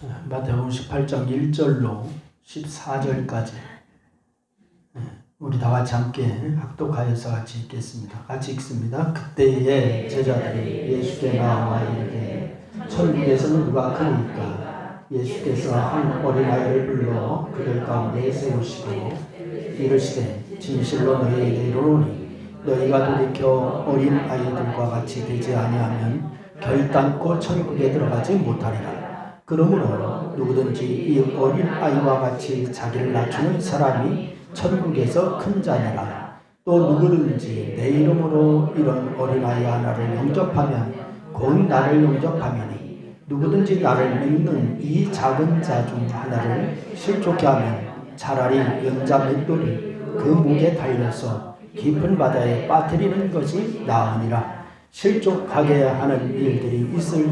마태복음 18장 1절로 14절까지 우리 다 같이 함께 학독하여서 같이 읽겠습니다. 같이 읽습니다. 그때에 제자들이 예수께 나와 이르되 천국에서는 누가 크니까? 예수께서 한 어린아이를 불러 그들 가운데 세우시고 이르시되 진실로 너희에게 이르노니 너희가 돌이켜 어린아이들과 같이 되지 아니하면 결단코 천국에 들어가지 못하리라. 그러므로 누구든지 이 어린아이와 같이 자기를 낮추는 사람이 천국에서 큰 자니라. 또 누구든지 내 이름으로 이런 어린아이 하나를 영접하면 곧 나를 영접함이니 누구든지 나를 믿는 이 작은 자 중 하나를 실족케 하면 차라리 연자 맷돌이 그 목에 달려서 깊은 바다에 빠뜨리는 것이 나으니라. 실족하게 하는 일들이 있을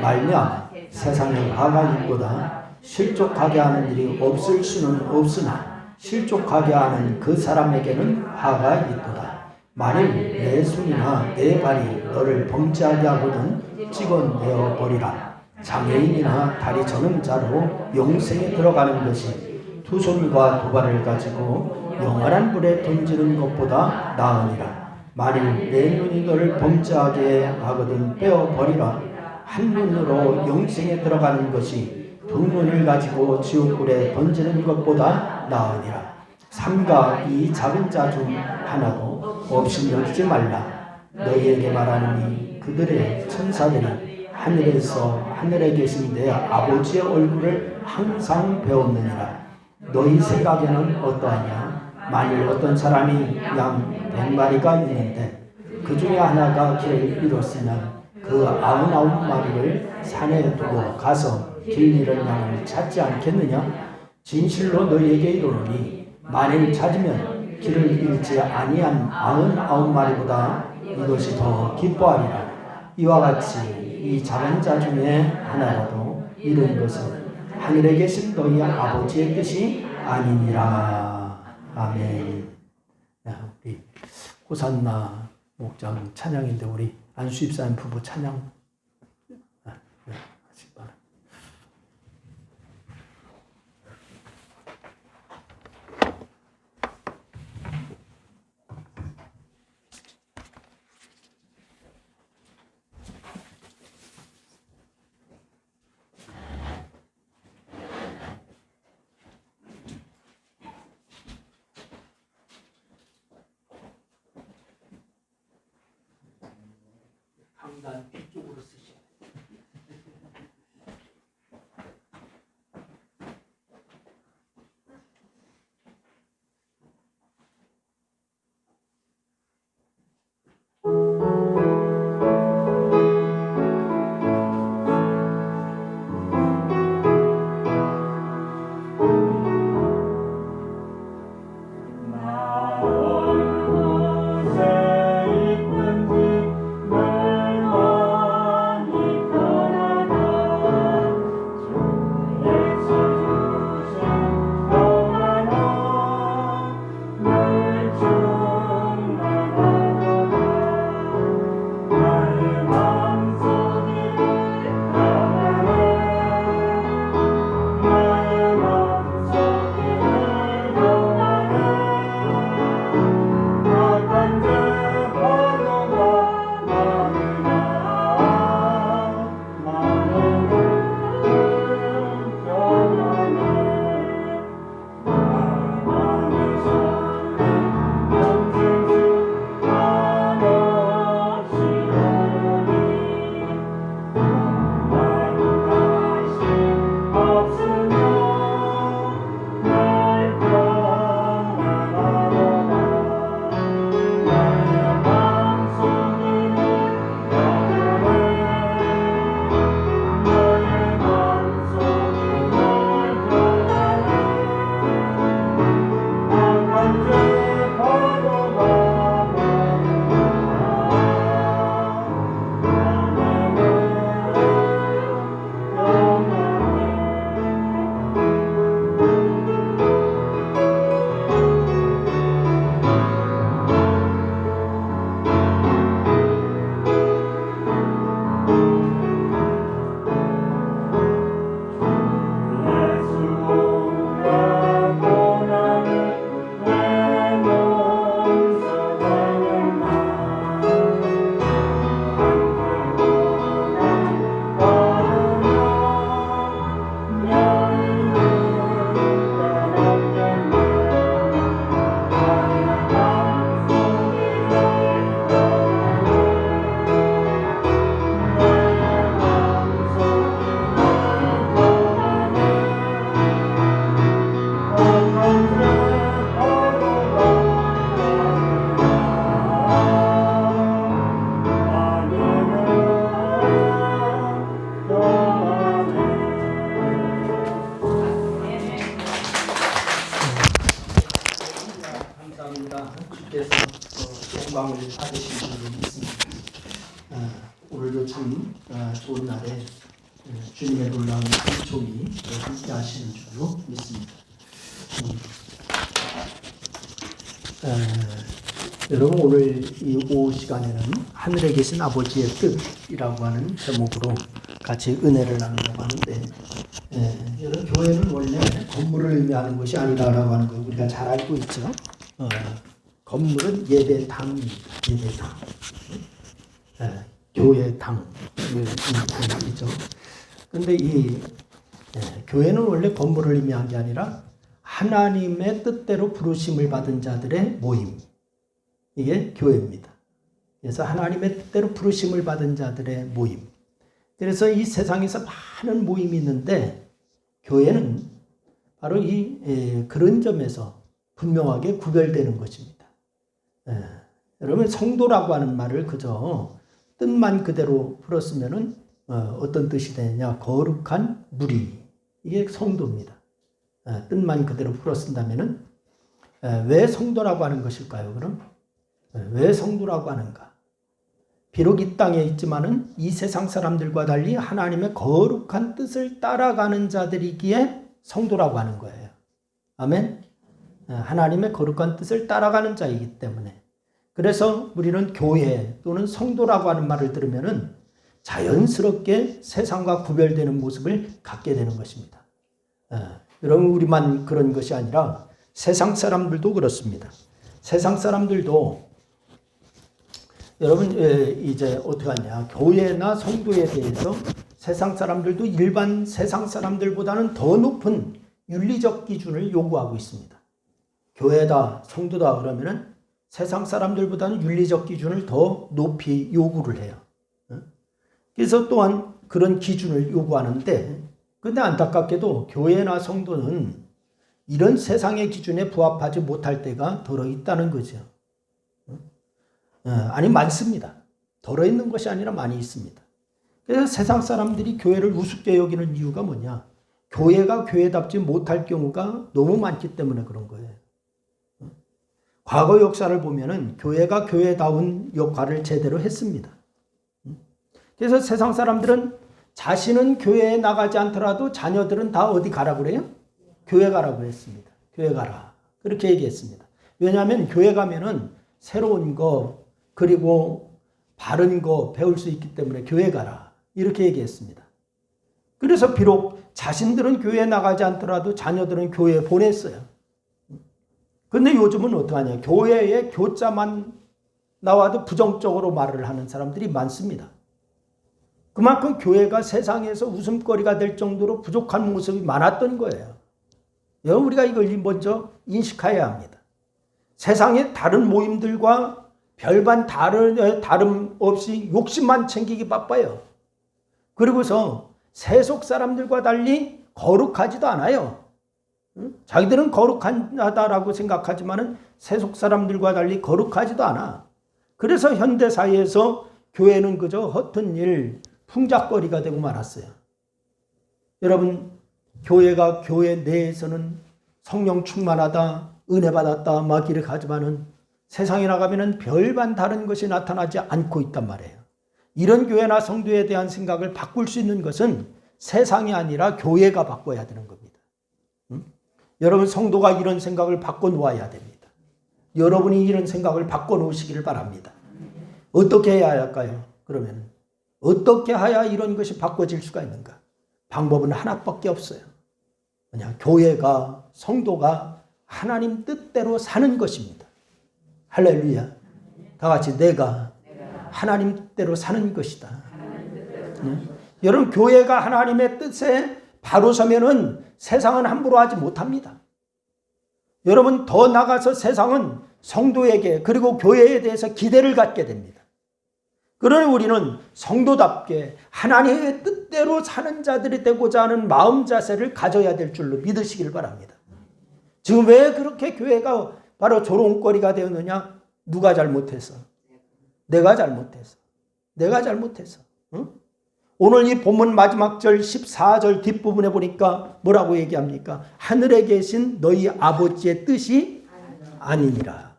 말미암아 세상에 화가 있보다 실족하게 하는 일이 없을 수는 없으나 실족하게 하는 그 사람에게는 화가 있도다. 만일 내 손이나 내 발이 너를 범죄하게 하거든 찍어내어 버리라. 장애인이나 다리 저는 자로 영생에 들어가는 것이 두 손과 두 발을 가지고 영원한 불에 던지는 것보다 나으니라. 만일 내 눈이 너를 범죄하게 하거든 빼어버리라. 한 눈으로 영생에 들어가는 것이 두 눈을 가지고 지옥불에 던지는 것보다 나으니라. 삼가 이 작은 자 중 하나도 없이 여기지 말라. 너희에게 말하노니 그들의 천사들이 하늘에 계신 내 아버지의 얼굴을 항상 배웠느니라. 너희 생각에는 어떠하냐? 만일 어떤 사람이 양 100마리가 있는데 그 중에 하나가 길을 잃었으면 그 99마리를 산에 두고 가서 길 잃은 양을 찾지 않겠느냐? 진실로 너희에게 이르노니 만일 찾으면 길을 잃지 아니한 99마리보다 이것이 더 기뻐하리라. 이와 같이 이 작은 자 중에 하나라도 잃은 것은 하늘에 계신 너희 아버지의 뜻이 아니니라. 아멘. 우리 호산나 목장 찬양인데 우리 안수입사님 부부 찬양 하시기 바랍니다. 강단 뒤쪽으로 쓰셔야 영광을 받으신 줄로 믿습니다. 오늘도 참 좋은 날에 주님의 놀라운 종이 함께 하시는 줄로 믿습니다. 여러분, 오늘 이 오후 시간에는 하늘에 계신 아버지의 뜻이라고 하는 제목으로 같이 은혜를 나누려고 하는데, 여러분, 교회는 원래 건물을 의미하는 것이 아니라고 하는 거 우리가 잘 알고 있죠. 건물은 예배당입니다. 예배당. 교회당을 의미하죠. 그런데 이 교회는 원래 건물을 의미한 게 아니라 하나님의 뜻대로 부르심을 받은 자들의 모임. 이게 교회입니다. 그래서 하나님의 뜻대로 부르심을 받은 자들의 모임. 그래서 이 세상에서 많은 모임이 있는데 교회는 바로 그런 점에서 분명하게 구별되는 것입니다. 여러분, 성도라고 하는 말을 그저 뜻만 그대로 풀었으면은 어떤 뜻이 되느냐? 거룩한 무리. 이게 성도입니다. 뜻만 그대로 풀었쓴다면은 왜 성도라고 하는 것일까요? 그럼 왜 성도라고 하는가? 비록 이 땅에 있지만은 이 세상 사람들과 달리 하나님의 거룩한 뜻을 따라가는 자들이기에 성도라고 하는 거예요. 아멘. 하나님의 거룩한 뜻을 따라가는 자이기 때문에. 그래서 우리는 교회 또는 성도라고 하는 말을 들으면은 자연스럽게 세상과 구별되는 모습을 갖게 되는 것입니다. 여러분, 우리만 그런 것이 아니라 세상 사람들도 그렇습니다. 세상 사람들도 여러분, 이제 어떻게 하냐? 교회나 성도에 대해서 세상 사람들도 일반 세상 사람들보다는 더 높은 윤리적 기준을 요구하고 있습니다. 교회다, 성도다 그러면은 세상 사람들보다는 윤리적 기준을 더 높이 요구를 해요. 그래서 또한 그런 기준을 요구하는데, 근데 안타깝게도 교회나 성도는 이런 세상의 기준에 부합하지 못할 때가 더러 있다는 거죠. 아니, 많습니다. 더러 있는 것이 아니라 많이 있습니다. 그래서 세상 사람들이 교회를 우습게 여기는 이유가 뭐냐? 교회가 교회답지 못할 경우가 너무 많기 때문에 그런 거예요. 과거 역사를 보면은 교회가 교회다운 역할을 제대로 했습니다. 그래서 세상 사람들은 자신은 교회에 나가지 않더라도 자녀들은 다 어디 가라고 그래요? 교회 가라고 했습니다. 교회 가라. 그렇게 얘기했습니다. 왜냐하면 교회 가면은 새로운 거, 그리고 바른 거 배울 수 있기 때문에 교회 가라. 이렇게 얘기했습니다. 그래서 비록 자신들은 교회에 나가지 않더라도 자녀들은 교회에 보냈어요. 근데 요즘은 어떡하냐? 교회에 교자만 나와도 부정적으로 말을 하는 사람들이 많습니다. 그만큼 교회가 세상에서 웃음거리가 될 정도로 부족한 모습이 많았던 거예요. 여러분, 우리가 이걸 먼저 인식해야 합니다. 세상의 다른 모임들과 별반 다름 없이 욕심만 챙기기 바빠요. 그리고서 세속 사람들과 달리 거룩하지도 않아요. 자기들은 거룩하다라고 생각하지만 세속 사람들과 달리 거룩하지도 않아. 그래서 현대사회에서 교회는 그저 허튼 일, 풍작거리가 되고 말았어요. 여러분, 교회가 교회 내에서는 성령 충만하다, 은혜 받았다 막 이렇게 하지만은 세상에 나가면은 별반 다른 것이 나타나지 않고 있단 말이에요. 이런 교회나 성도에 대한 생각을 바꿀 수 있는 것은 세상이 아니라 교회가 바꿔야 되는 겁니다. 여러분, 성도가 이런 생각을 바꿔놓아야 됩니다. 여러분이 이런 생각을 바꿔놓으시기를 바랍니다. 어떻게 해야 할까요? 그러면 어떻게 해야 이런 것이 바꿔질 수가 있는가? 방법은 하나밖에 없어요. 그냥 교회가, 성도가 하나님 뜻대로 사는 것입니다. 할렐루야. 다 같이 내가 하나님 뜻대로 사는 것이다. 여러분, 교회가 하나님의 뜻에 바로 서면은 세상은 함부로 하지 못합니다. 여러분, 더 나가서 세상은 성도에게 그리고 교회에 대해서 기대를 갖게 됩니다. 그러니 우리는 성도답게 하나님의 뜻대로 사는 자들이 되고자 하는 마음 자세를 가져야 될 줄로 믿으시길 바랍니다. 지금 왜 그렇게 교회가 바로 조롱거리가 되었느냐? 누가 잘못해서? 내가 잘못해서. 내가 잘못해서. 응? 오늘 이 본문 마지막 절 14절 뒷부분에 보니까 뭐라고 얘기합니까? 하늘에 계신 너희 아버지의 뜻이 아니니라.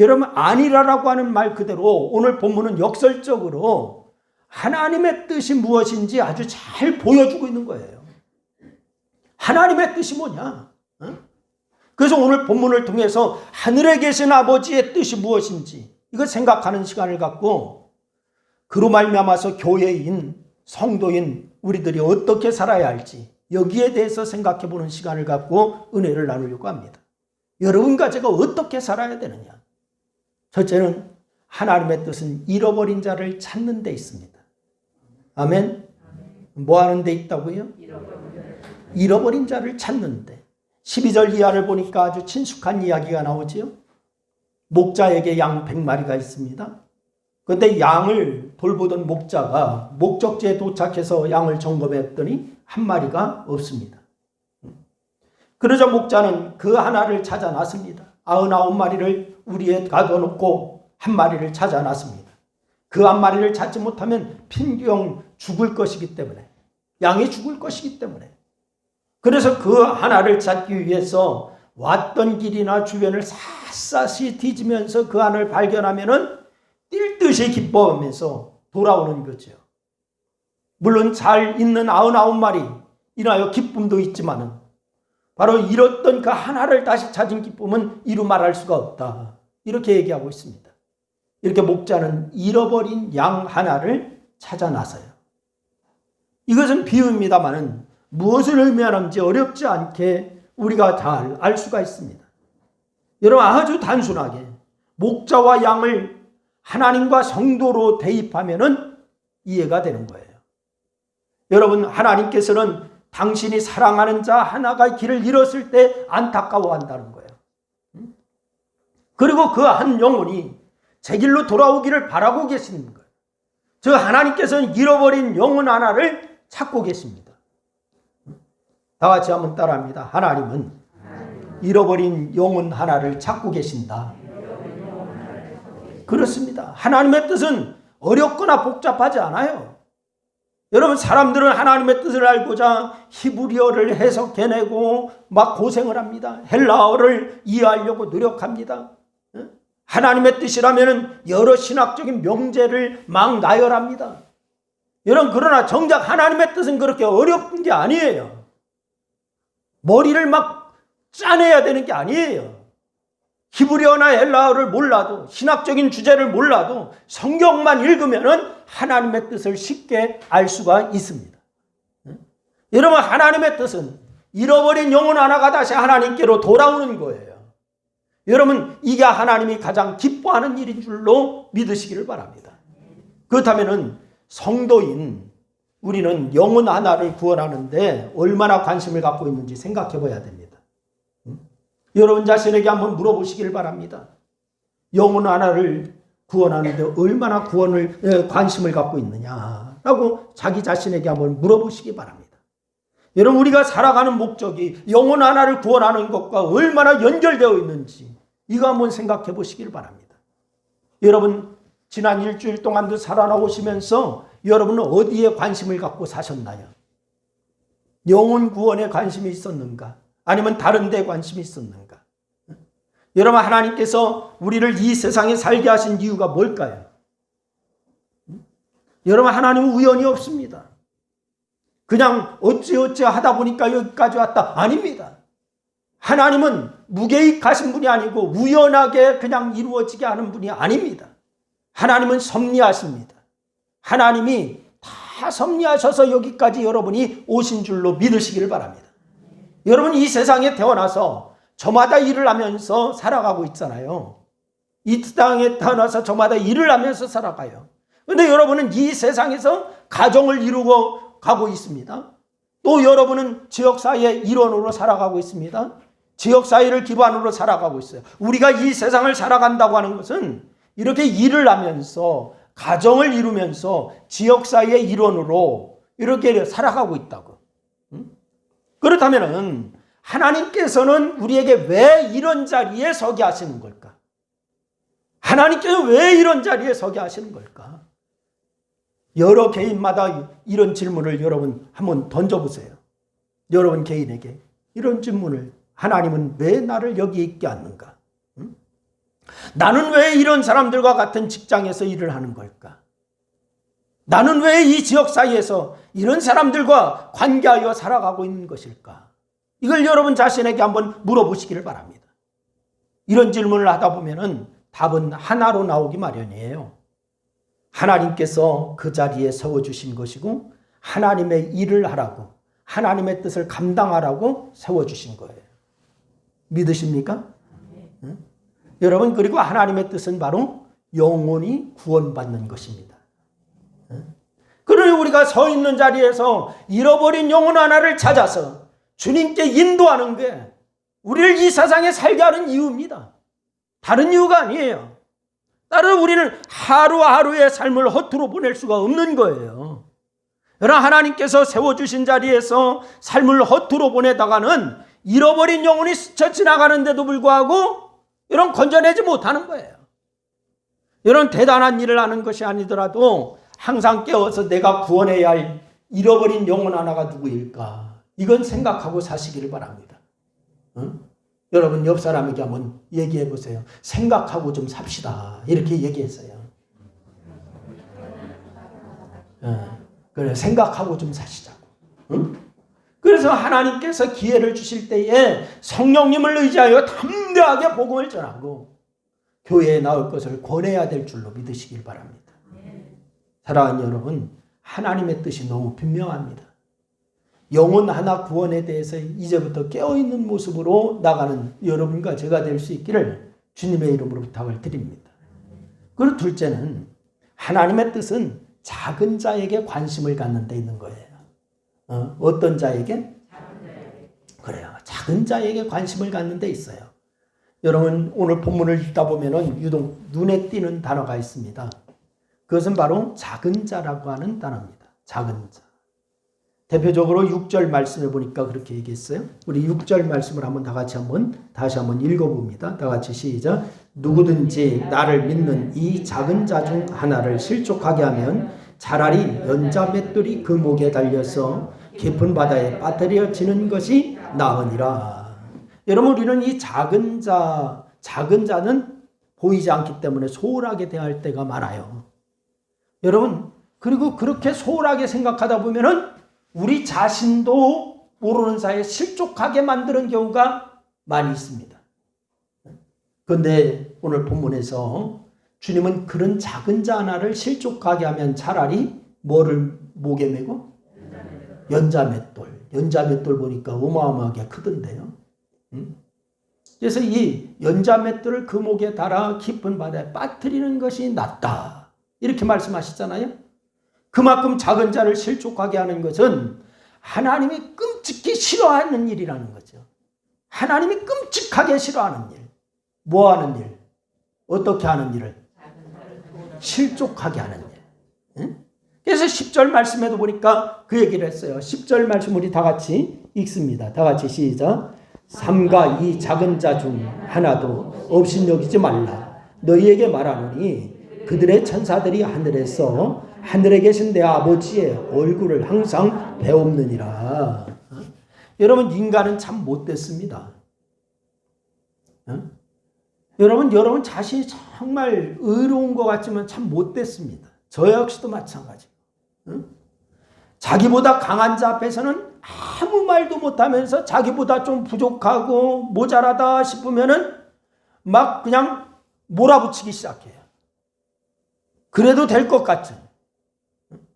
여러분, 아니라라고 하는 말 그대로 오늘 본문은 역설적으로 하나님의 뜻이 무엇인지 아주 잘 보여주고 있는 거예요. 하나님의 뜻이 뭐냐? 그래서 오늘 본문을 통해서 하늘에 계신 아버지의 뜻이 무엇인지 이거 생각하는 시간을 갖고 그로 말미암아서 교회인, 성도인 우리들이 어떻게 살아야 할지 여기에 대해서 생각해 보는 시간을 갖고 은혜를 나누려고 합니다. 여러분과 제가 어떻게 살아야 되느냐? 첫째는 하나님의 뜻은 잃어버린 자를 찾는 데 있습니다. 아멘? 뭐 하는 데 있다고요? 잃어버린 자를 찾는데. 12절 이하를 보니까 아주 친숙한 이야기가 나오지요. 목자에게 양 100마리가 있습니다. 그런데 양을 돌보던 목자가 목적지에 도착해서 양을 점검했더니 한 마리가 없습니다. 그러자 목자는 그 하나를 찾아놨습니다. 99마리를 우리에 가둬놓고 한 마리를 찾아놨습니다. 그 한 마리를 찾지 못하면 빈경 죽을 것이기 때문에, 양이 죽을 것이기 때문에, 그래서 그 하나를 찾기 위해서 왔던 길이나 주변을 샅샅이 뒤지면서 그 하나를 발견하면은 뛸 듯이 기뻐하면서 돌아오는 거죠. 물론 잘 있는 99마리 인하여 기쁨도 있지만은 바로 잃었던 그 하나를 다시 찾은 기쁨은 이루 말할 수가 없다. 이렇게 얘기하고 있습니다. 이렇게 목자는 잃어버린 양 하나를 찾아 나서요. 이것은 비유입니다만은 무엇을 의미하는지 어렵지 않게 우리가 잘 알 수가 있습니다. 여러분, 아주 단순하게 목자와 양을 하나님과 성도로 대입하면은 이해가 되는 거예요. 여러분, 하나님께서는 당신이 사랑하는 자 하나가 길을 잃었을 때 안타까워한다는 거예요. 그리고 그 한 영혼이 제 길로 돌아오기를 바라고 계시는 거예요. 저 하나님께서는 잃어버린 영혼 하나를 찾고 계십니다. 다 같이 한번 따라합니다. 하나님은 잃어버린 영혼 하나를 찾고 계신다. 그렇습니다. 하나님의 뜻은 어렵거나 복잡하지 않아요. 여러분, 사람들은 하나님의 뜻을 알고자 히브리어를 해석해내고 막 고생을 합니다. 헬라어를 이해하려고 노력합니다. 하나님의 뜻이라면 여러 신학적인 명제를 막 나열합니다. 여러분, 그러나 정작 하나님의 뜻은 그렇게 어려운 게 아니에요. 머리를 막 짜내야 되는 게 아니에요. 히브리어나 헬라어를 몰라도, 신학적인 주제를 몰라도 성경만 읽으면은 하나님의 뜻을 쉽게 알 수가 있습니다. 여러분, 하나님의 뜻은 잃어버린 영혼 하나가 다시 하나님께로 돌아오는 거예요. 여러분, 이게 하나님이 가장 기뻐하는 일인 줄로 믿으시기를 바랍니다. 그렇다면은 성도인 우리는 영혼 하나를 구원하는데 얼마나 관심을 갖고 있는지 생각해 봐야 됩니다. 여러분 자신에게 한번 물어보시기를 바랍니다. 영혼 하나를 구원하는데 얼마나 관심을 갖고 있느냐라고 자기 자신에게 한번 물어보시기 바랍니다. 여러분, 우리가 살아가는 목적이 영혼 하나를 구원하는 것과 얼마나 연결되어 있는지 이거 한번 생각해 보시기를 바랍니다. 여러분, 지난 일주일 동안도 살아나오시면서 여러분은 어디에 관심을 갖고 사셨나요? 영혼 구원에 관심이 있었는가? 아니면 다른 데에 관심이 있었는가? 여러분, 하나님께서 우리를 이 세상에 살게 하신 이유가 뭘까요? 여러분, 하나님은 우연이 없습니다. 그냥 어찌어찌 하다 보니까 여기까지 왔다. 아닙니다. 하나님은 무계획하신 분이 아니고 우연하게 그냥 이루어지게 하는 분이 아닙니다. 하나님은 섭리하십니다. 하나님이 다 섭리하셔서 여기까지 여러분이 오신 줄로 믿으시기를 바랍니다. 여러분, 이 세상에 태어나서 저마다 일을 하면서 살아가고 있잖아요. 이 땅에 태어나서 저마다 일을 하면서 살아가요. 그런데 여러분은 이 세상에서 가정을 이루고 가고 있습니다. 또 여러분은 지역사회의 일원으로 살아가고 있습니다. 지역사회를 기반으로 살아가고 있어요. 우리가 이 세상을 살아간다고 하는 것은 이렇게 일을 하면서 가정을 이루면서 지역사회의 일원으로 이렇게 살아가고 있다고. 그렇다면 하나님께서는 우리에게 왜 이런 자리에 서게 하시는 걸까? 하나님께서 왜 이런 자리에 서게 하시는 걸까? 여러 개인마다 이런 질문을 여러분 한번 던져보세요. 여러분 개인에게 이런 질문을, 하나님은 왜 나를 여기 있게 하는가? 나는 왜 이런 사람들과 같은 직장에서 일을 하는 걸까? 나는 왜 이 지역 사이에서 이런 사람들과 관계하여 살아가고 있는 것일까? 이걸 여러분 자신에게 한번 물어보시기를 바랍니다. 이런 질문을 하다 보면은 답은 하나로 나오기 마련이에요. 하나님께서 그 자리에 세워주신 것이고 하나님의 일을 하라고, 하나님의 뜻을 감당하라고 세워주신 거예요. 믿으십니까? 응? 여러분, 그리고 하나님의 뜻은 바로 영혼이 구원받는 것입니다. 그러니 우리가 서 있는 자리에서 잃어버린 영혼 하나를 찾아서 주님께 인도하는 게 우리를 이 세상에 살게 하는 이유입니다. 다른 이유가 아니에요. 따로 우리는 하루하루의 삶을 허투루 보낼 수가 없는 거예요. 여러분, 하나님께서 세워주신 자리에서 삶을 허투루 보내다가는 잃어버린 영혼이 스쳐 지나가는데도 불구하고 여러분 건져내지 못하는 거예요. 여러분, 대단한 일을 하는 것이 아니더라도 항상 깨어서 내가 구원해야 할 잃어버린 영혼 하나가 누구일까? 이건 생각하고 사시기를 바랍니다. 응? 여러분, 옆 사람에게 한번 얘기해 보세요. 생각하고 좀 삽시다. 이렇게 얘기했어요. 그래, 생각하고 좀 사시자고. 응? 그래서 하나님께서 기회를 주실 때에 성령님을 의지하여 담대하게 복음을 전하고 교회에 나올 것을 권해야 될 줄로 믿으시길 바랍니다. 사랑하는 여러분, 하나님의 뜻이 너무 분명합니다. 영혼 하나 구원에 대해서 이제부터 깨어있는 모습으로 나가는 여러분과 제가 될 수 있기를 주님의 이름으로 부탁을 드립니다. 그리고 둘째는 하나님의 뜻은 작은 자에게 관심을 갖는 데 있는 거예요. 어떤 자에게? 그래요. 작은 자에게 관심을 갖는 데 있어요. 여러분, 오늘 본문을 읽다 보면은 유독 눈에 띄는 단어가 있습니다. 그것은 바로 작은 자라고 하는 단어입니다. 작은 자. 대표적으로 6절 말씀을 보니까 그렇게 얘기했어요. 우리 6절 말씀을 다시 한번 읽어봅니다. 다 같이 시작. 누구든지 나를 믿는 이 작은 자 중 하나를 실족하게 하면 차라리 연자 맷돌이 그 목에 달려서 깊은 바다에 빠뜨려지는 것이 나으니라. 여러분, 우리는 이 작은 자는 보이지 않기 때문에 소홀하게 대할 때가 많아요. 여러분, 그리고 그렇게 소홀하게 생각하다 보면은 우리 자신도 모르는 사이에 실족하게 만드는 경우가 많이 있습니다. 그런데 오늘 본문에서 주님은 그런 작은 자 하나를 실족하게 하면 차라리 뭐를 목에 메고? 연자맷돌. 연자맷돌 보니까 어마어마하게 크던데요. 그래서 이 연자맷돌을 그 목에 달아 깊은 바다에 빠뜨리는 것이 낫다. 이렇게 말씀하시잖아요. 그만큼 작은 자를 실족하게 하는 것은 하나님이 끔찍히 싫어하는 일이라는 거죠. 하나님이 끔찍하게 싫어하는 일. 뭐 하는 일? 어떻게 하는 일을? 실족하게 하는 일. 응? 그래서 10절 말씀에도 보니까 그 얘기를 했어요. 10절 말씀 우리 다 같이 읽습니다. 다 같이 시작. 삼가 이 작은 자 중 하나도 업신여기지 말라. 너희에게 말하노니 그들의 천사들이 하늘에 계신 내 아버지의 얼굴을 항상 배옵느니라. 여러분, 인간은 참 못됐습니다. 여러분 자신이 정말 의로운 것 같지만 참 못됐습니다. 저 역시도 마찬가지고. 자기보다 강한 자 앞에서는 아무 말도 못하면서 자기보다 좀 부족하고 모자라다 싶으면은 막 그냥 몰아붙이기 시작해요. 그래도 될 것 같죠.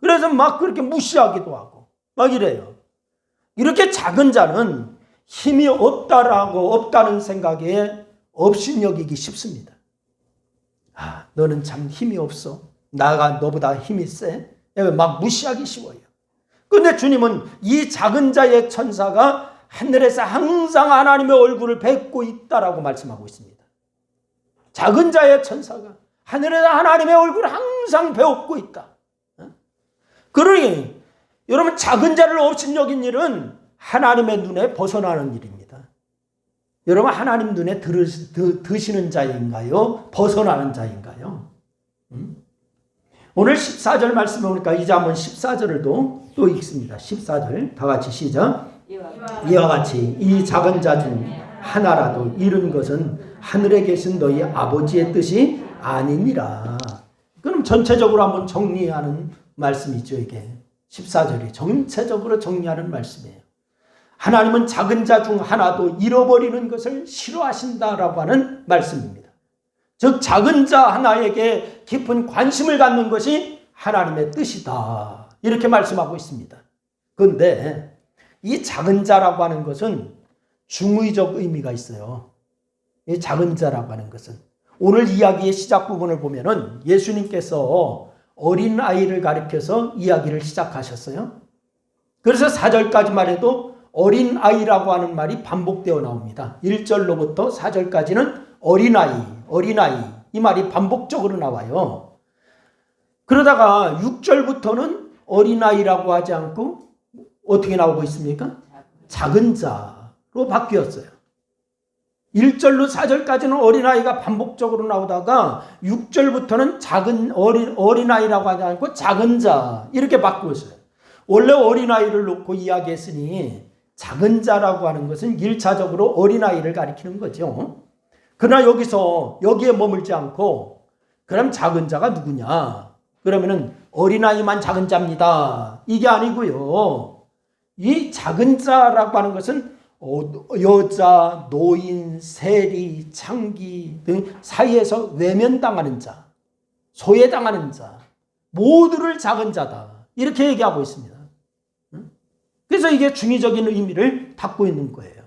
그래서 막 그렇게 무시하기도 하고 막 이래요. 이렇게 작은 자는 힘이 없다는 생각에 업신여기기 쉽습니다. 아, 너는 참 힘이 없어. 나가 너보다 힘이 세. 막 무시하기 쉬워요. 그런데 주님은 이 작은 자의 천사가 하늘에서 항상 하나님의 얼굴을 뵙고 있다라고 말씀하고 있습니다. 작은 자의 천사가 하늘에서 하나님의 얼굴을 항상 배웁고 있다. 그러니 여러분, 작은 자를 업신여긴 일은 하나님의 눈에 벗어나는 일입니다. 여러분, 하나님 눈에 드시는 자인가요? 벗어나는 자인가요? 오늘 14절 말씀에 보니까 이제 한번 14절을 또 읽습니다. 14절 다 같이 시작. 이와 같이 이 작은 자 중 하나라도 잃은 것은 하늘에 계신 너희 아버지의 뜻이 아니니라. 그럼 전체적으로 한번 정리하는 말씀이죠. 이게 14절이 전체적으로 정리하는 말씀이에요. 하나님은 작은 자 중 하나도 잃어버리는 것을 싫어하신다라고 하는 말씀입니다. 즉 작은 자 하나에게 깊은 관심을 갖는 것이 하나님의 뜻이다. 이렇게 말씀하고 있습니다. 그런데 이 작은 자라고 하는 것은 중의적 의미가 있어요. 이 작은 자라고 하는 것은 오늘 이야기의 시작 부분을 보면은 예수님께서 어린 아이를 가리켜서 이야기를 시작하셨어요. 그래서 4절까지만 해도 어린 아이라고 하는 말이 반복되어 나옵니다. 1절로부터 4절까지는 어린아이, 어린아이 이 말이 반복적으로 나와요. 그러다가 6절부터는 어린아이라고 하지 않고 어떻게 나오고 있습니까? 작은 자로 바뀌었어요. 1절로 4절까지는 어린아이가 반복적으로 나오다가 6절부터는 작은 어린아이라고 하지 않고 작은 자 이렇게 바꾸었어요. 원래 어린아이를 놓고 이야기했으니 작은 자라고 하는 것은 1차적으로 어린아이를 가리키는 거죠. 그러나 여기에 머물지 않고 그럼 작은 자가 누구냐? 그러면은 어린아이만 작은 자입니다. 이게 아니고요. 이 작은 자라고 하는 것은 여자, 노인, 세리, 창기 등 사이에서 외면당하는 자, 소외당하는 자 모두를 작은 자다. 이렇게 얘기하고 있습니다. 그래서 이게 중의적인 의미를 담고 있는 거예요.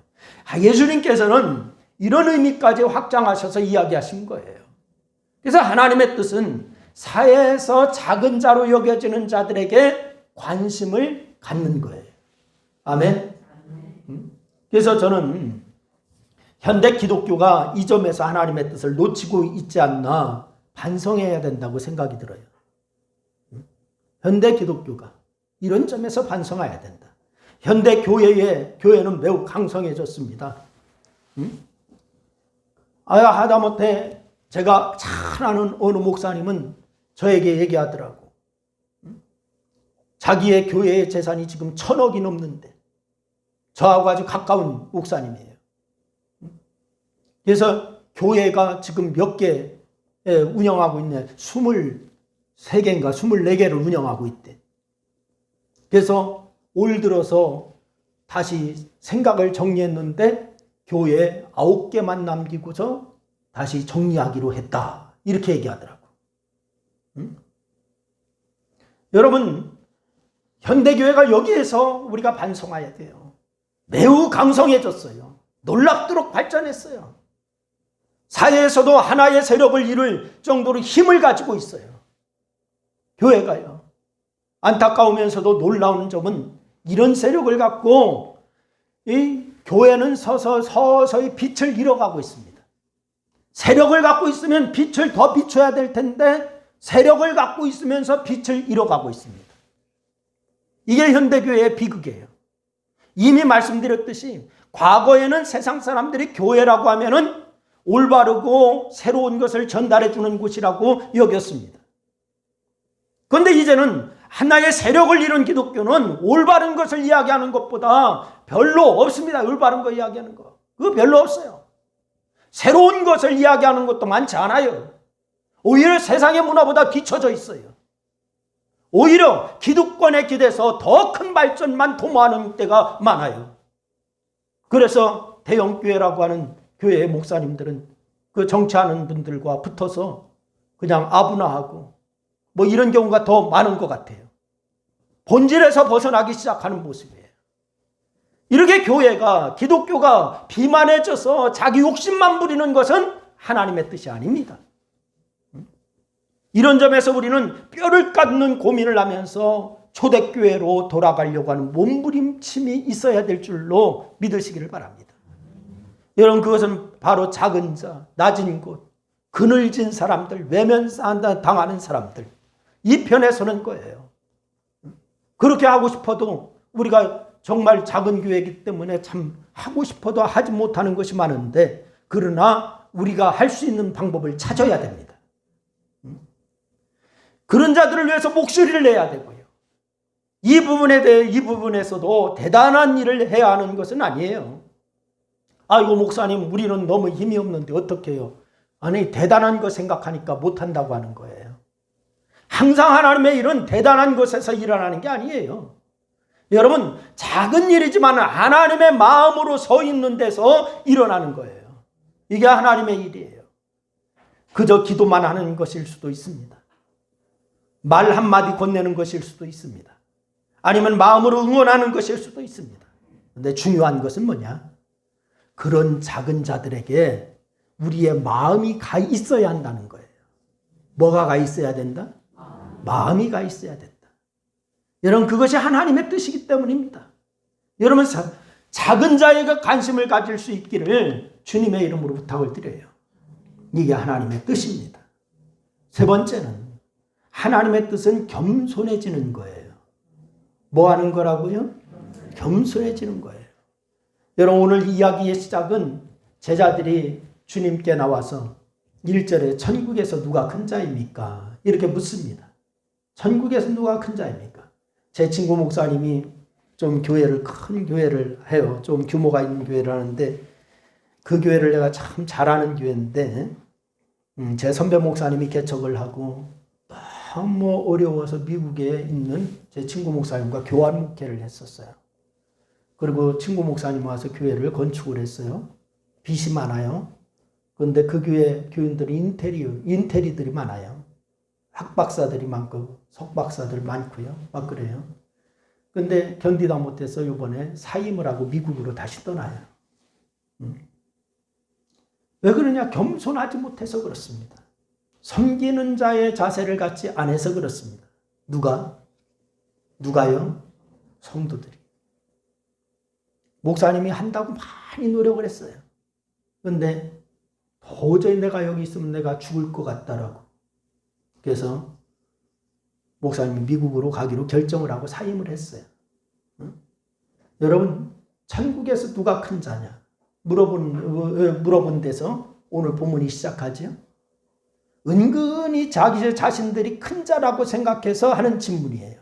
예수님께서는 이런 의미까지 확장하셔서 이야기하신 거예요. 그래서 하나님의 뜻은 사회에서 작은 자로 여겨지는 자들에게 관심을 갖는 거예요. 아멘. 그래서 저는 현대 기독교가 이 점에서 하나님의 뜻을 놓치고 있지 않나 반성해야 된다고 생각이 들어요. 현대 기독교가 이런 점에서 반성해야 된다. 현대 교회는 매우 강성해졌습니다. 하다못해 제가 잘 아는 어느 목사님은 저에게 얘기하더라고. 자기의 교회의 재산이 지금 1,000억이 넘는데 저하고 아주 가까운 목사님이에요. 그래서 교회가 지금 몇 개 운영하고 있네. 23개인가 24개를 운영하고 있대. 그래서 올 들어서 다시 생각을 정리했는데 교회 9개만 남기고서 다시 정리하기로 했다. 이렇게 얘기하더라고. 여러분, 현대교회가 여기에서 우리가 반성해야 돼요. 매우 강성해졌어요. 놀랍도록 발전했어요. 사회에서도 하나의 세력을 이룰 정도로 힘을 가지고 있어요. 교회가요. 안타까우면서도 놀라운 점은 이런 세력을 갖고 이 교회는 서서히 빛을 잃어가고 있습니다. 세력을 갖고 있으면 빛을 더 비춰야 될 텐데 세력을 갖고 있으면서 빛을 잃어가고 있습니다. 이게 현대교회의 비극이에요. 이미 말씀드렸듯이 과거에는 세상 사람들이 교회라고 하면은 올바르고 새로운 것을 전달해 주는 곳이라고 여겼습니다. 그런데 이제는 하나의 세력을 이룬 기독교는 올바른 것을 이야기하는 것보다 별로 없습니다. 올바른 거 이야기하는 거. 그거 별로 없어요. 새로운 것을 이야기하는 것도 많지 않아요. 오히려 세상의 문화보다 뒤처져 있어요. 오히려 기득권에 기대서 더 큰 발전만 도모하는 때가 많아요. 그래서 대형교회라고 하는 교회의 목사님들은 그 정치하는 분들과 붙어서 그냥 아부나하고 뭐 이런 경우가 더 많은 것 같아요. 본질에서 벗어나기 시작하는 모습이에요. 이렇게 기독교가 비만해져서 자기 욕심만 부리는 것은 하나님의 뜻이 아닙니다. 이런 점에서 우리는 뼈를 깎는 고민을 하면서 초대교회로 돌아가려고 하는 몸부림침이 있어야 될 줄로 믿으시기를 바랍니다. 여러분, 그것은 바로 작은 자, 낮은 곳, 그늘진 사람들, 외면당하는 사람들, 이 편에 서는 거예요. 그렇게 하고 싶어도 우리가 정말 작은 교회이기 때문에 참 하고 싶어도 하지 못하는 것이 많은데, 그러나 우리가 할 수 있는 방법을 찾아야 됩니다. 그런 자들을 위해서 목소리를 내야 되고요. 이 부분에서도 대단한 일을 해야 하는 것은 아니에요. 아이고 목사님 우리는 너무 힘이 없는데 어떻게 해요? 아니 대단한 거 생각하니까 못한다고 하는 거예요. 항상 하나님의 일은 대단한 것에서 일어나는 게 아니에요. 여러분 작은 일이지만 하나님의 마음으로 서 있는 데서 일어나는 거예요. 이게 하나님의 일이에요. 그저 기도만 하는 것일 수도 있습니다. 말 한마디 건네는 것일 수도 있습니다. 아니면 마음으로 응원하는 것일 수도 있습니다. 그런데 중요한 것은 뭐냐? 그런 작은 자들에게 우리의 마음이 가 있어야 한다는 거예요. 뭐가 가 있어야 된다? 마음이 가 있어야 된다. 여러분 그것이 하나님의 뜻이기 때문입니다. 여러분 작은 자에게 관심을 가질 수 있기를 주님의 이름으로 부탁을 드려요. 이게 하나님의 뜻입니다. 세 번째는 하나님의 뜻은 겸손해지는 거예요. 뭐 하는 거라고요? 겸손해지는 거예요. 여러분 오늘 이야기의 시작은 제자들이 주님께 나와서 1절에 천국에서 누가 큰 자입니까? 이렇게 묻습니다. 천국에서 누가 큰 자입니까? 제 친구 목사님이 좀 큰 교회를 해요. 좀 규모가 있는 교회를 하는데 그 교회를 내가 참 잘하는 교회인데 제 선배 목사님이 개척을 하고 너무 어려워서 미국에 있는 제 친구 목사님과 교환 목회를 했었어요. 그리고 친구 목사님 와서 교회를 건축을 했어요. 빚이 많아요. 그런데 그 교회 교인들이 인테리들이 많아요. 학박사들이 많고 석박사들 많고요. 막 그래요. 근데 견디다 못해서 이번에 사임을 하고 미국으로 다시 떠나요. 왜 그러냐? 겸손하지 못해서 그렇습니다. 섬기는 자의 자세를 갖지 않아서 그렇습니다. 누가요? 성도들이. 목사님이 한다고 많이 노력을 했어요. 그런데 도저히 내가 여기 있으면 내가 죽을 것 같다라고. 그래서 목사님이 미국으로 가기로 결정을 하고 사임을 했어요. 여러분 천국에서 누가 큰 자냐? 물어본 데서 오늘 본문이 시작하죠. 은근히 자기 자신들이 큰 자라고 생각해서 하는 질문이에요.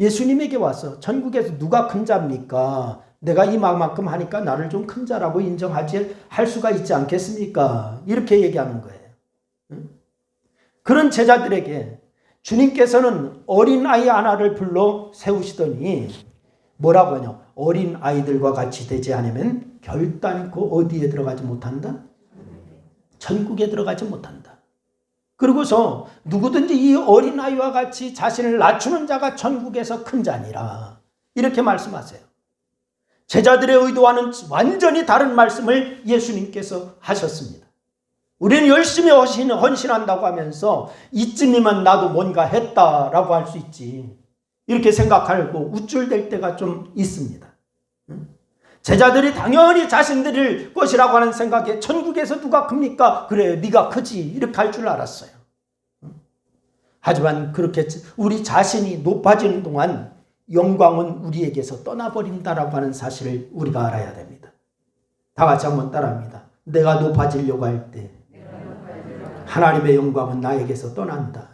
예수님에게 와서 천국에서 누가 큰 자입니까? 내가 이만큼 하니까 나를 좀 큰 자라고 할 수가 있지 않겠습니까? 이렇게 얘기하는 거예요. 그런 제자들에게 주님께서는 어린아이 하나를 불러 세우시더니 뭐라고 하냐? 어린 아이들과 같이 되지 않으면 결단코 어디에 들어가지 못한다? 천국에 들어가지 못한다. 그러고서 누구든지 이 어린아이와 같이 자신을 낮추는 자가 천국에서 큰 자니라. 이렇게 말씀하세요. 제자들의 의도와는 완전히 다른 말씀을 예수님께서 하셨습니다. 우리는 열심히 헌신한다고 하면서 이쯤이면 나도 뭔가 했다라고 할 수 있지. 이렇게 생각하고 우쭐댈 때가 좀 있습니다. 제자들이 당연히 자신들일 것이라고 하는 생각에 천국에서 누가 큽니까? 그래 네가 크지 이렇게 할 줄 알았어요. 하지만 그렇게 우리 자신이 높아지는 동안 영광은 우리에게서 떠나버린다라고 하는 사실을 우리가 알아야 됩니다. 다 같이 한번 따라합니다. 내가 높아지려고 할 때 하나님의 영광은 나에게서 떠난다.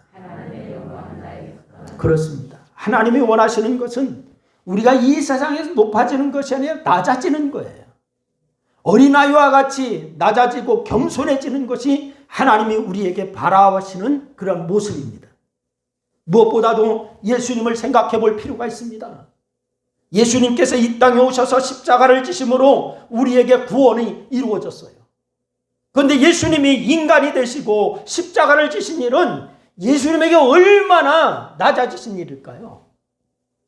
그렇습니다. 하나님이 원하시는 것은 우리가 이 세상에서 높아지는 것이 아니라 낮아지는 거예요. 어린아이와 같이 낮아지고 겸손해지는 것이 하나님이 우리에게 바라시는 그런 모습입니다. 무엇보다도 예수님을 생각해 볼 필요가 있습니다. 예수님께서 이 땅에 오셔서 십자가를 지심으로 우리에게 구원이 이루어졌어요. 그런데 예수님이 인간이 되시고 십자가를 지신 일은 예수님에게 얼마나 낮아지신 일일까요?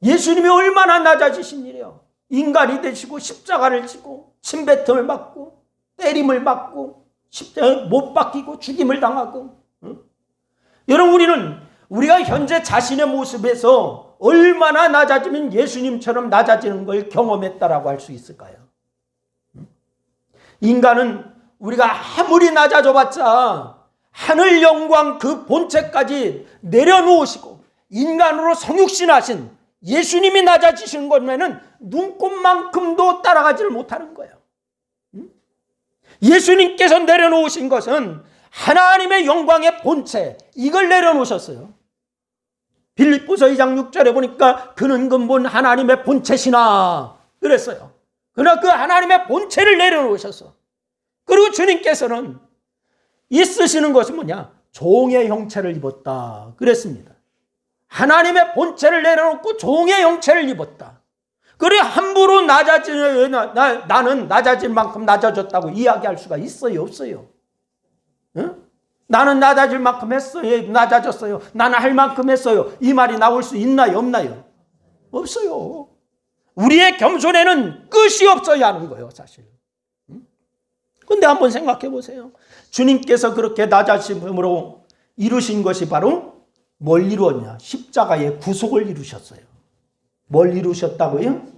예수님이 얼마나 낮아지신 일이에요. 인간이 되시고 십자가를 지고 침뱉음을 맞고 때림을 맞고 십자가에 못 박히고 죽임을 당하고. 여러분 우리가 현재 자신의 모습에서 얼마나 낮아지면 예수님처럼 낮아지는 걸 경험했다라고 할 수 있을까요? 인간은 우리가 아무리 낮아져 봤자 하늘 영광 그 본체까지 내려놓으시고 인간으로 성육신하신 예수님이 낮아지신 것에는 눈꼽만큼도 따라가지를 못하는 거예요. 예수님께서 내려놓으신 것은 하나님의 영광의 본체, 이걸 내려놓으셨어요. 빌립보서 2장 6절에 보니까 그는 근본 하나님의 본체시나 그랬어요. 그러나 그 하나님의 본체를 내려놓으셔서, 그리고 주님께서는 있으시는 것이 뭐냐? 종의 형체를 입었다 그랬습니다. 하나님의 본체를 내려놓고 종의 형체를 입었다. 그래 함부로 나는 낮아질 만큼 낮아졌다고 이야기할 수가 있어요, 없어요? 응? 나는 낮아질 만큼 했어요, 낮아졌어요, 나는 할 만큼 했어요, 이 말이 나올 수 있나요, 없나요? 없어요. 우리의 겸손에는 끝이 없어야 하는 거예요, 사실. 그런데 한번 생각해 보세요. 주님께서 그렇게 낮아짐으로 이루신 것이 바로 뭘 이루었냐? 십자가의 구속을 이루셨어요. 뭘 이루셨다고요?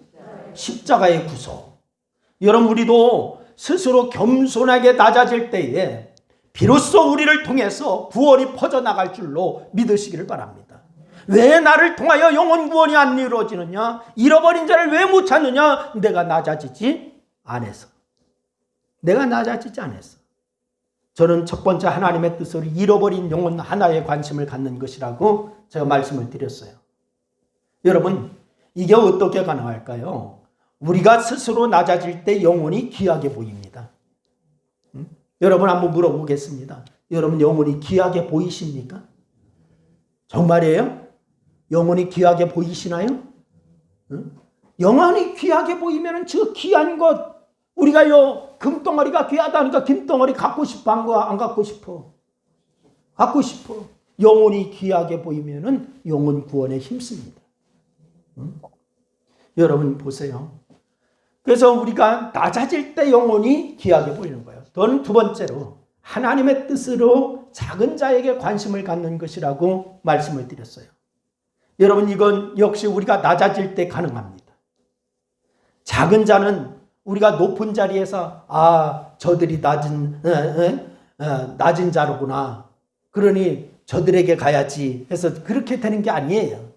십자가의 구속. 여러분, 우리도 스스로 겸손하게 낮아질 때에 비로소 우리를 통해서 구원이 퍼져나갈 줄로 믿으시기를 바랍니다. 왜 나를 통하여 영혼 구원이 안 이루어지느냐? 잃어버린 자를 왜 못 찾느냐? 내가 낮아지지 않아서. 내가 낮아지지 않아서. 저는 첫 번째 하나님의 뜻을 잃어버린 영혼 하나에 관심을 갖는 것이라고 제가 말씀을 드렸어요. 여러분, 이게 어떻게 가능할까요? 우리가 스스로 낮아질 때 영혼이 귀하게 보입니다. 여러분 한번 물어보겠습니다. 여러분 영혼이 귀하게 보이십니까? 정말이에요? 영혼이 귀하게 보이시나요? 영혼이 귀하게 보이면 저 귀한 것, 우리가 금덩어리가 귀하다니까 김덩어리 갖고 싶어, 안 갖고 싶어? 갖고 싶어. 영혼이 귀하게 보이면 영혼 구원에 힘씁니다. 여러분 보세요. 그래서 우리가 낮아질 때 영혼이 귀하게 보이는 거예요. 또는 두 번째로 하나님의 뜻으로 작은 자에게 관심을 갖는 것이라고 말씀을 드렸어요. 여러분, 이건 역시 우리가 낮아질 때 가능합니다. 작은 자는 우리가 높은 자리에서 저들이 낮은 자로구나, 그러니 저들에게 가야지 해서 그렇게 되는 게 아니에요.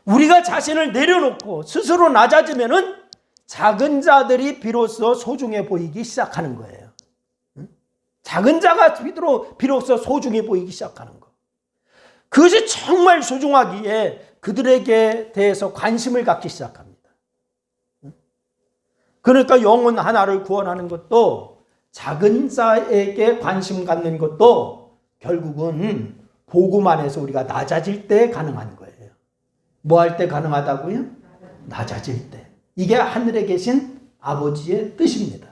우리가 자신을 내려놓고 스스로 낮아지면은 작은 자들이 비로소 소중해 보이기 시작하는 거예요. 작은 자가 비로소 소중해 보이기 시작하는 거. 그것이 정말 소중하기에 그들에게 대해서 관심을 갖기 시작합니다. 그러니까 영혼 하나를 구원하는 것도, 작은 자에게 관심 갖는 것도 결국은 복음 안에서 우리가 낮아질 때 가능한 거예요. 뭐 할 때 가능하다고요? 낮아질 때. 이게 하늘에 계신 아버지의 뜻입니다.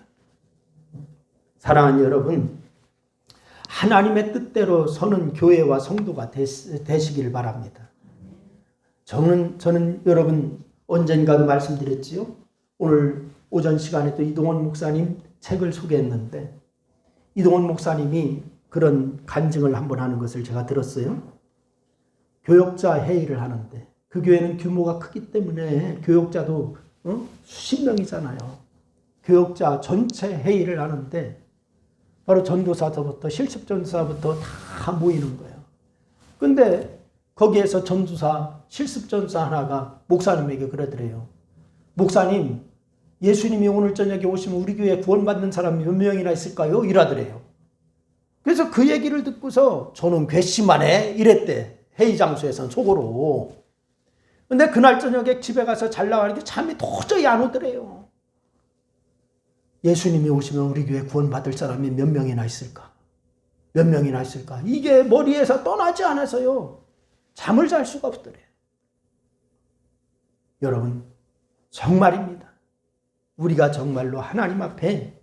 사랑하는 여러분, 하나님의 뜻대로 서는 교회와 성도가 되시길 바랍니다. 저는 여러분 언젠가도 말씀드렸지요. 오늘 오전 시간에 또 이동원 목사님 책을 소개했는데, 이동원 목사님이 그런 간증을 한번 하는 것을 제가 들었어요. 교역자 회의를 하는데, 그 교회는 규모가 크기 때문에 교역자도 수십 명이잖아요. 교역자 전체 회의를 하는데 바로 전도사부터 실습 전도사부터 다 모이는 거예요. 근데 거기에서 전도사, 실습 전도사 하나가 목사님에게 그러더래요. 목사님, 예수님이 오늘 저녁에 오시면 우리 교회에 구원받는 사람이 몇 명이나 있을까요? 이러더래요. 그래서 그 얘기를 듣고서 저는 괘씸하네 이랬대. 회의 장소에서는 속으로. 근데 그날 저녁에 집에 가서 잘 나가니까 잠이 도저히 안 오더래요. 예수님이 오시면 우리 교회 구원받을 사람이 몇 명이나 있을까? 몇 명이나 있을까? 이게 머리에서 떠나지 않아서요, 잠을 잘 수가 없더래요. 여러분, 정말입니다. 우리가 정말로 하나님 앞에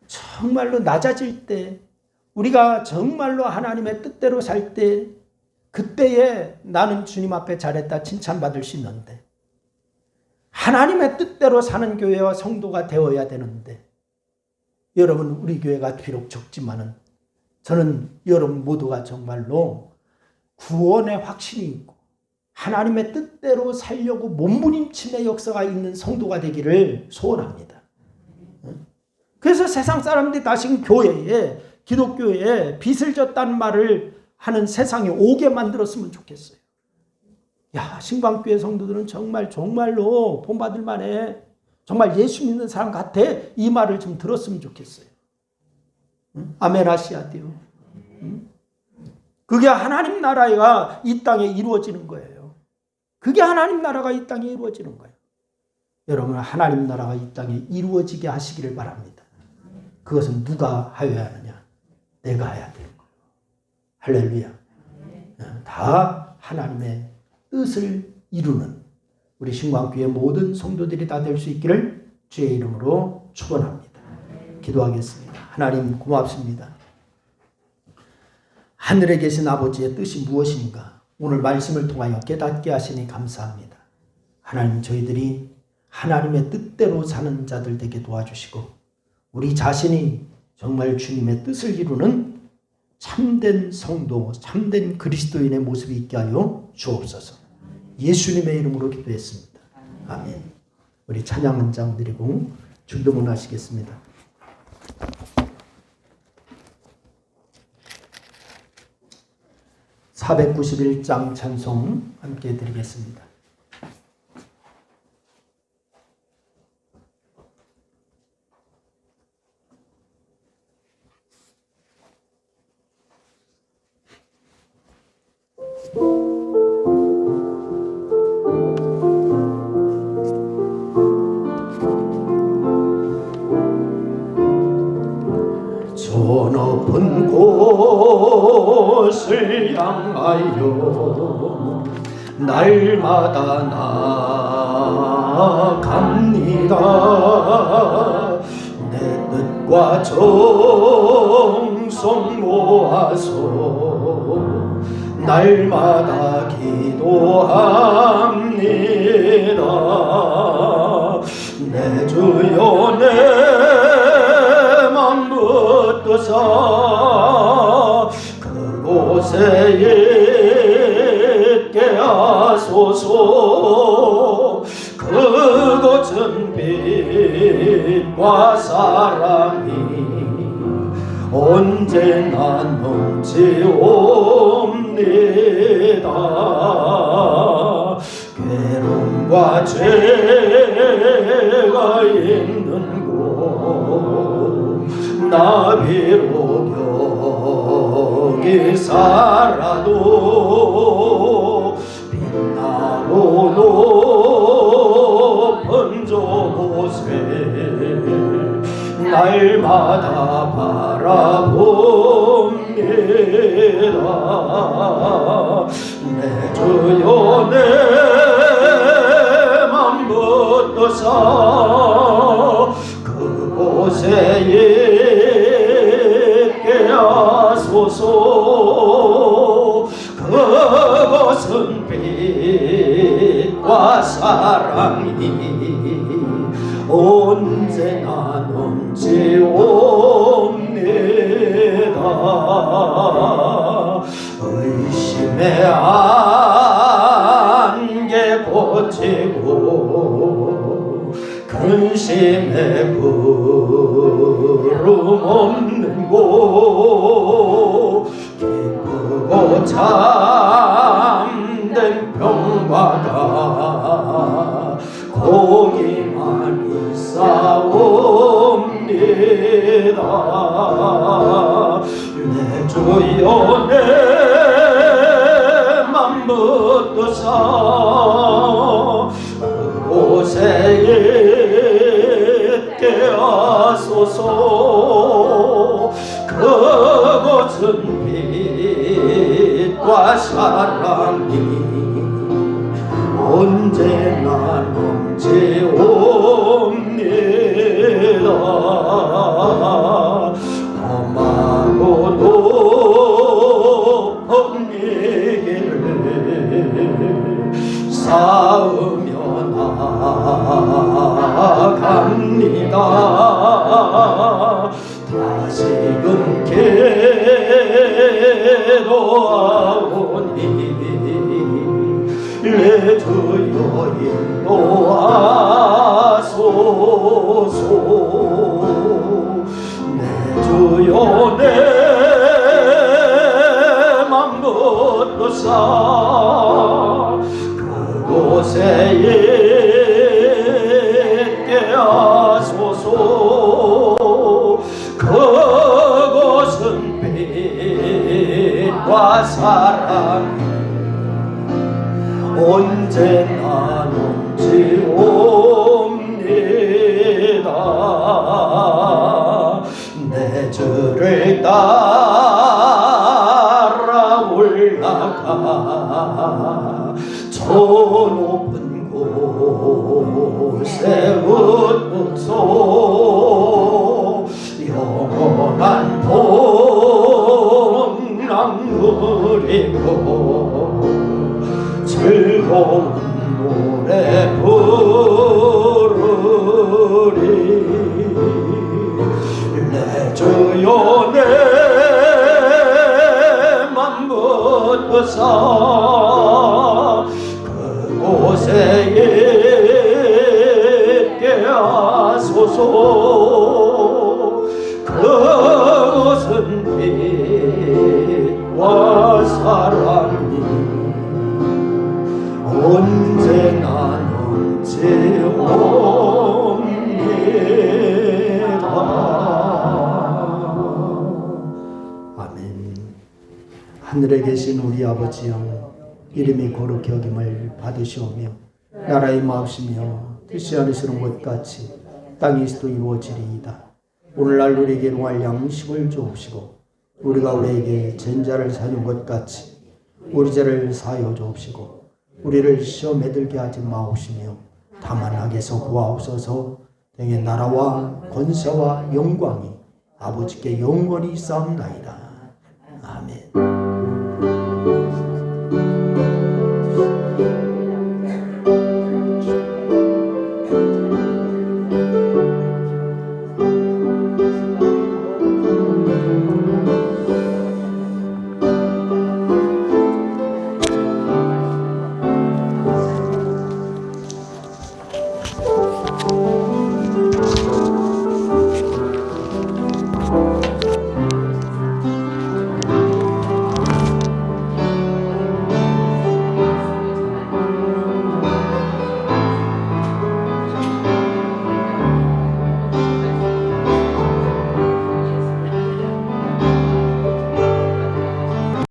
정말로 낮아질 때, 우리가 정말로 하나님의 뜻대로 살 때, 그때에 나는 주님 앞에 잘했다 칭찬받을 수 있는데, 하나님의 뜻대로 사는 교회와 성도가 되어야 되는데, 여러분 우리 교회가 비록 적지만은 저는 여러분 모두가 정말로 구원의 확신이 있고 하나님의 뜻대로 살려고 몸부림침의 역사가 있는 성도가 되기를 소원합니다. 그래서 세상 사람들이 다시 교회에, 기독교에 빚을 졌다는 말을 하는 세상에 오게 만들었으면 좋겠어요. 야, 신광교회 성도들은 정말로 본받을 만해, 정말 예수 믿는 사람 같아, 이 말을 좀 들었으면 좋겠어요. 아멘 하셔야 돼요. 그게 하나님 나라가 이 땅에 이루어지는 거예요. 그게 하나님 나라가 이 땅에 이루어지는 거예요. 여러분 하나님 나라가 이 땅에 이루어지게 하시기를 바랍니다. 그것은 누가 하여야 하느냐? 내가 해야 되는 거예요. 할렐루야. 다 하나님의 뜻을 이루는 우리 신광교회 모든 성도들이 다 될 수 있기를 주의 이름으로 축원합니다. 기도하겠습니다. 하나님 고맙습니다. 하늘에 계신 아버지의 뜻이 무엇인가 오늘 말씀을 통하여 깨닫게 하시니 감사합니다. 하나님 저희들이 하나님의 뜻대로 사는 자들 되게 도와주시고 우리 자신이 정말 주님의 뜻을 이루는 참된 성도, 참된 그리스도인의 모습이 있게 하여 주옵소서. 예수님의 이름으로 기도했습니다. 아멘. 우리 찬양 한 장 드리고 중도문 하시겠습니다. (491장) 찬송 함께 드리겠습니다. 저 높은 곳을 향하여 날마다 나아갑니다. 내 뜻과 정성 모아서 날마다 기도합니다. 내 주여 내 맘 붙드사 그곳에 있게 하소서. 그곳은 빛과 사랑이 언제나 넘치옵니다. 괴로움과 죄가 있는 곳 나 비록 여기 살아도 빛나고 높은 저곳에 날마다 바라봅니다. 내 주여 내 맘 붙드사 그곳에 있게 하소서. 그곳은 빛과 사랑이 언제나 넘치옵니다. 의심의 안개 고치고 근심의 부름 없는 곳 기쁘고 참된 평화가 거기만 있사옵니다. 내 주여 내 맘 붙드사 그곳에 있게 하소서. 그곳은 빛과 사랑이 언제나 넘치옵니다. 험하고 높은 이 길을 쌓으며 나아갑니다. 다시금 기도하오니 내 주여 인도하소서. 내 주여 내 맘 붙드사 그곳에 있게 하소서. 그곳은 빛과 사랑이 언제나 넘치오 주옵소서. 그것은 빛과 사랑이 언제나 넘치옵니다. 아멘. 하늘에 계신 우리 아버지여, 이름이 거룩히 여김을 받으시오며 나라의 마옵시며 뜻이 하늘에서는 것 같이 땅에서도 이루어지리이다. 오늘날 우리에게 일용할 양식을 주옵시고 우리가 우리에게 전자를 사준 것 같이 우리 죄를 사하여 주옵시고 우리를 시험에 들게 하지 마옵시며 다만 악에서 구하옵소서. 등의 나라와 권세와 영광이 아버지께 영원히 쌓옵나이다. 아멘.